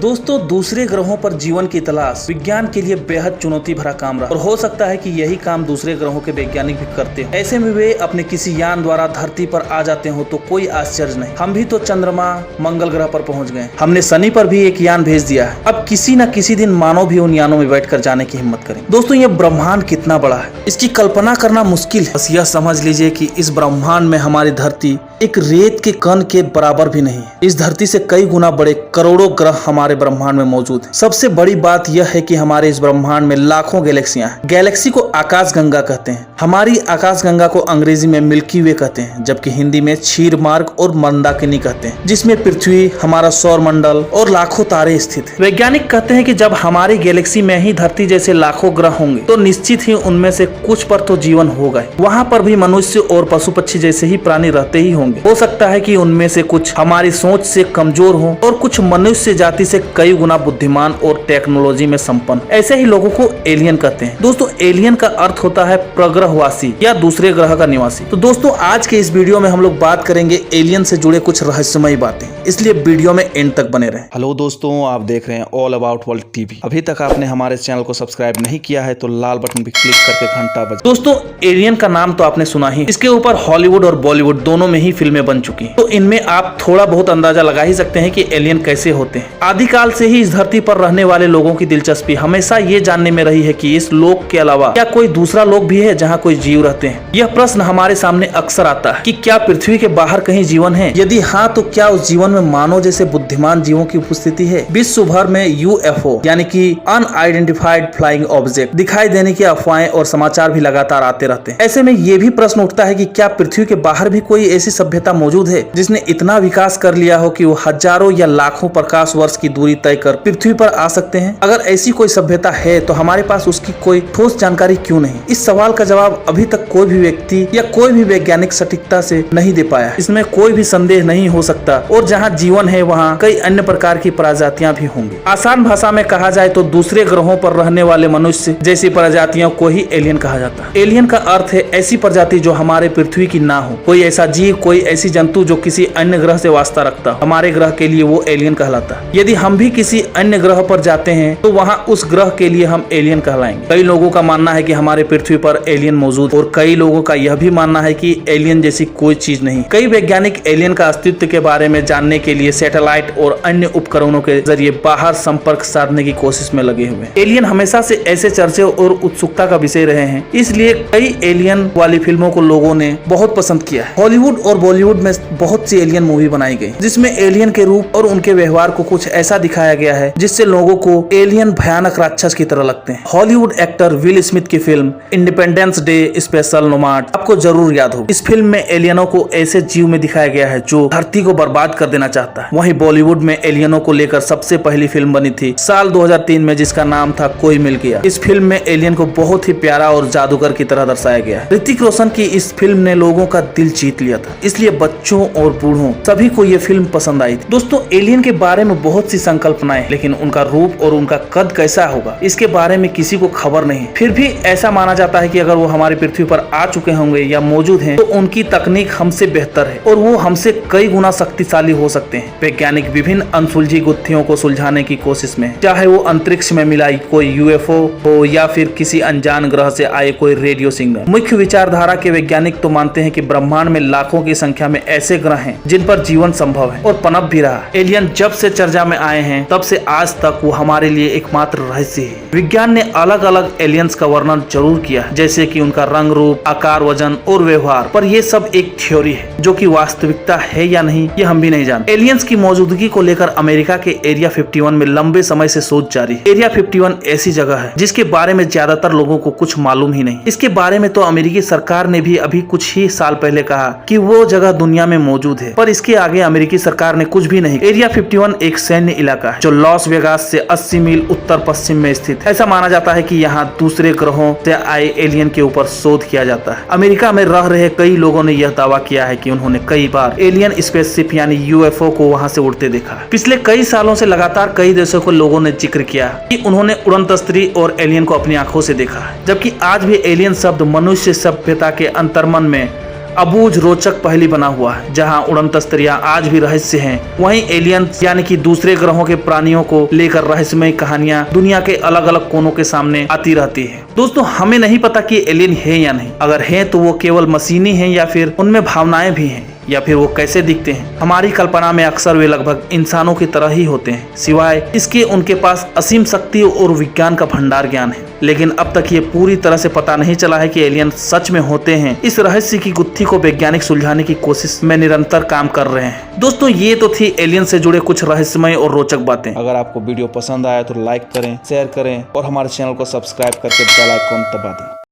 दोस्तों, दूसरे ग्रहों पर जीवन की तलाश विज्ञान के लिए बेहद चुनौती भरा काम रहा और हो सकता है कि यही काम दूसरे ग्रहों के वैज्ञानिक भी करते हो। ऐसे में वे अपने किसी यान द्वारा धरती पर आ जाते हो तो कोई आश्चर्य नहीं। हम भी तो चंद्रमा, मंगल ग्रह पर पहुंच गए। हमने शनि पर भी एक यान भेज दिया है। अब किसी न किसी दिन मानव भी उन यानों में बैठकर जाने की हिम्मत करें। दोस्तों, ये ब्रह्मांड कितना बड़ा है, इसकी कल्पना करना मुश्किल है। बस यह समझ लीजिए कि इस ब्रह्मांड में हमारी धरती एक रेत के कण के बराबर भी नहीं है। इस धरती से कई गुना बड़े करोड़ों ग्रह हमारे ब्रह्मांड में मौजूद हैं। सबसे बड़ी बात यह है कि हमारे इस ब्रह्मांड में लाखों गैलेक्सियां हैं। गैलेक्सी को आकाशगंगा कहते हैं। हमारी आकाशगंगा को अंग्रेजी में मिल्की वे कहते हैं, जबकि हिंदी में क्षीर मार्ग और मंदाकिनी कहते हैं, जिसमें पृथ्वी, हमारा सौर मंडल और लाखों तारे स्थित हैं। वैज्ञानिक कहते हैं कि जब हमारी गैलेक्सी में ही धरती जैसे लाखों ग्रह होंगे तो निश्चित ही उनमें से कुछ पर तो जीवन होगा। वहाँ पर भी मनुष्य और पशु पक्षी जैसे ही प्राणी रहते ही होंगे। हो सकता है कि उनमें से कुछ हमारी सोच से कमजोर हों और कुछ मनुष्य जाति से कई गुना बुद्धिमान और टेक्नोलॉजी में संपन्न। ऐसे ही लोगों को एलियन कहते हैं। दोस्तों, एलियन का अर्थ होता है प्रग्रहवासी या दूसरे ग्रह का निवासी। तो दोस्तों, आज के इस वीडियो में हम लोग बात करेंगे एलियन से जुड़े कुछ रहस्यमयी बातें, इसलिए वीडियो में एंड तक बने रहें। हेलो दोस्तों, आप देख रहे हैं ऑल अबाउट वर्ल्ड टीवी। अभी तक आपने हमारे चैनल को सब्सक्राइब नहीं किया है तो लाल बटन पे क्लिक करके घंटा बजाएं। दोस्तों, एलियन का नाम तो आपने सुना ही। इसके ऊपर हॉलीवुड और बॉलीवुड दोनों में ही फिल्में बन चुकी हैं। तो इनमें आप थोड़ा बहुत अंदाजा लगा ही सकते हैं कि एलियन कैसे होते हैं। आदिकाल से ही इस धरती पर रहने वाले लोगों की दिलचस्पी हमेशा ये जानने में रही है कि इस लोक के अलावा क्या कोई दूसरा लोक भी है जहाँ कोई जीव रहते हैं। यह प्रश्न हमारे सामने अक्सर आता है कि क्या पृथ्वी के बाहर कहीं जीवन है? यदि हाँ, तो क्या उस जीवन में मानव जैसे बुद्धिमान जीवों की उपस्थिति है? विश्व भर में यूएफओ यानी कि अनआइडेंटिफाइड फ्लाइंग ऑब्जेक्ट दिखाई देने की अफवाहें और समाचार भी लगातार आते रहते हैं। ऐसे में ये भी प्रश्न उठता है कि क्या पृथ्वी के बाहर भी कोई ऐसी सभ्यता मौजूद है जिसने इतना विकास कर लिया हो कि वो हजारों या लाखों प्रकाश वर्ष की दूरी तय कर पृथ्वी पर आ सकते हैं? अगर ऐसी कोई सभ्यता है तो हमारे पास उसकी कोई ठोस जानकारी क्यों नहीं? इस सवाल का जवाब अभी तक कोई भी व्यक्ति या कोई भी वैज्ञानिक सटीकता से नहीं दे पाया। इसमें कोई भी संदेह नहीं हो सकता। और जहाँ जीवन है वहाँ कई अन्य प्रकार की प्रजातियां भी होंगी। आसान भाषा में कहा जाए तो दूसरे ग्रहों पर रहने वाले मनुष्य जैसी प्रजातियों को ही एलियन कहा जाता है। एलियन का अर्थ है ऐसी प्रजाति जो हमारे पृथ्वी की ना हो। कोई ऐसा जीव, कोई ऐसी जंतु जो किसी अन्य ग्रह से वास्ता रखता हो, हमारे ग्रह के लिए वो एलियन कहलाता है। यदि हम भी किसी अन्य ग्रह पर जाते हैं तो वहाँ उस ग्रह के लिए हम एलियन कहलाएंगे। कई लोगों का मानना है कि हमारे पृथ्वी पर एलियन मौजूद और कई लोगों का यह भी मानना है कि एलियन जैसी कोई चीज नहीं। कई वैज्ञानिक एलियन का अस्तित्व के बारे में जानने के लिए सैटेलाइट और अन्य उपकरणों के जरिए बाहर संपर्क साधने की कोशिश में लगे हुए हैं। एलियन हमेशा से ऐसे चर्चे और उत्सुकता का विषय रहे हैं, इसलिए कई एलियन वाली फिल्मों को लोगों ने बहुत पसंद किया है। हॉलीवुड और बॉलीवुड में बहुत सी एलियन मूवी बनाई गई जिसमें एलियन के रूप और उनके व्यवहार को कुछ ऐसा दिखाया गया है जिससे लोगों को एलियन भयानक राक्षस की तरह लगते हैं। हॉलीवुड एक्टर विल स्मिथ की film independence day special nomad आपको जरूर याद होगी। इस फिल्म में एलियनों को ऐसे जीव में दिखाया गया है जो धरती को बर्बाद कर देना चाहता है। वहीं बॉलीवुड में एलियनों को लेकर सबसे पहली फिल्म बनी थी साल 2003 में, जिसका नाम था कोई मिल गया। इस फिल्म में एलियन को बहुत ही प्यारा और जादूगर की तरह दर्शाया गया है। ऋतिक रोशन की इस फिल्म ने लोगों का दिल जीत लिया था, इसलिए बच्चों और बूढ़ों सभी को ये फिल्म पसंद आई थी। दोस्तों, एलियन के बारे में बहुत सी संकल्पनाएं, लेकिन उनका रूप और उनका कद कैसा होगा इसके बारे में किसी को खबर नहीं। फिर भी ऐसा माना जाता है कि अगर वो हमारी पृथ्वी पर आ चुके होंगे या मौजूद हैं, तो उनकी तकनीक हमसे बेहतर है और वो हमसे कई गुना शक्तिशाली हो सकते हैं। वैज्ञानिक विभिन्न अनसुलझी गुत्थियों को सुलझाने की कोशिश में, चाहे वो अंतरिक्ष में मिलाई कोई यूएफओ हो या फिर किसी अनजान ग्रह से आए कोई रेडियो सिग्नल। मुख्य विचारधारा के वैज्ञानिक तो मानते हैं कि ब्रह्मांड में लाखों की संख्या में ऐसे ग्रह हैं जिन पर जीवन संभव है और पनप भी रहा। एलियन जब से चर्चा में आए हैं तब से आज तक वो हमारे लिए एकमात्र रहस्य है। विज्ञान ने अलग अलग एलियंस का वर्णन जरूर किया, जैसे कि उनका रंग, रूप, आकार, वजन और व्यवहार, पर ये सब एक थ्योरी है जो कि वास्तविकता है या नहीं ये हम भी नहीं जानते। एलियंस की मौजूदगी को लेकर अमेरिका के एरिया 51 में लंबे समय से शोध जारी है। एरिया 51 ऐसी जगह है जिसके बारे में ज्यादातर लोगों को कुछ मालूम ही नहीं। इसके बारे में तो अमेरिकी सरकार ने भी अभी कुछ ही साल पहले कहा कि वो जगह दुनिया में मौजूद है, पर इसके आगे अमेरिकी सरकार ने कुछ भी नहीं। एरिया 51 एक सैन्य इलाका है जो लॉस वेगास से 80 मील उत्तर पश्चिम में स्थित है। ऐसा माना जाता है कि यहाँ दूसरे ग्रहों से आए एलियन के ऊपर शोध किया जाता है। अमेरिका में रह रहे कई लोगों ने यह दावा किया है कि उन्होंने कई बार एलियन स्पेसशिप यानी यूएफओ को वहाँ से उड़ते देखा। पिछले कई सालों से लगातार कई देशों को लोगों ने जिक्र किया कि उन्होंने उड़न तस्त्री और एलियन को अपनी आंखों से देखा है, जबकि आज भी एलियन शब्द मनुष्य सभ्यता के अंतर्मन में अबूझ रोचक पहेली बना हुआ है। जहां उड़न तस्तरिया आज भी रहस्य हैं, वहीं एलियन यानी कि दूसरे ग्रहों के प्राणियों को लेकर रहस्यमय कहानियां दुनिया के अलग अलग कोनों के सामने आती रहती है। दोस्तों, हमें नहीं पता कि एलियन है या नहीं। अगर है तो वो केवल मशीनी है या फिर उनमें भावनाएं भी हैं, या फिर वो कैसे दिखते हैं। हमारी कल्पना में अक्सर वे लगभग इंसानों की तरह ही होते हैं, सिवाय इसके उनके पास असीम शक्ति और विज्ञान का भंडार ज्ञान है। लेकिन अब तक ये पूरी तरह से पता नहीं चला है कि एलियन सच में होते हैं। इस रहस्य की गुत्थी को वैज्ञानिक सुलझाने की कोशिश में निरंतर काम कर रहे हैं। दोस्तों, ये तो थी एलियन से जुड़े कुछ रहस्यमय और रोचक बातें। अगर आपको वीडियो पसंद आया तो लाइक करें, शेयर करें और हमारे चैनल को सब्सक्राइब करके बेल आइकन दबा दें।